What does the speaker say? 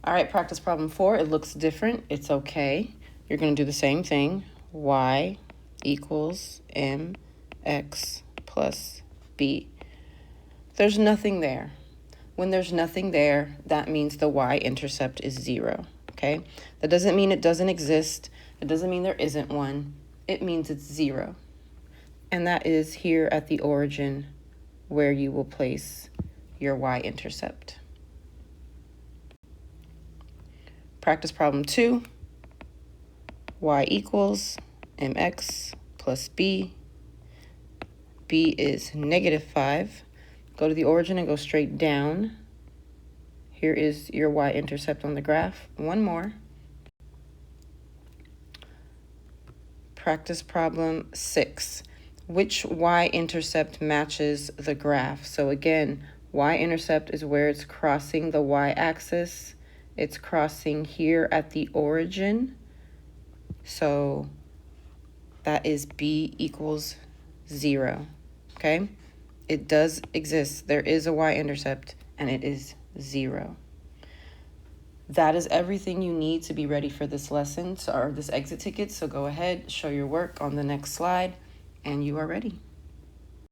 All right, practice problem 4. It looks different. It's okay. You're going to do the same thing. Y equals mx plus b. There's nothing there. When there's nothing there, that means the y-intercept is 0, okay? That doesn't mean it doesn't exist. It doesn't mean there isn't one. It means it's 0. And that is here at the origin where you will place your y-intercept. Practice problem 2. Y equals mx plus b. B is -5. Go to the origin and go straight down. Here is your y-intercept on the graph. One more. Practice problem 6. Which y-intercept matches the graph? So again, y-intercept is where it's crossing the y-axis. It's crossing here at the origin. So that is b equals 0, okay? It does exist. There is a y-intercept, and it is 0. That is everything you need to be ready for this lesson, or this exit ticket. So go ahead, show your work on the next slide, and you are ready.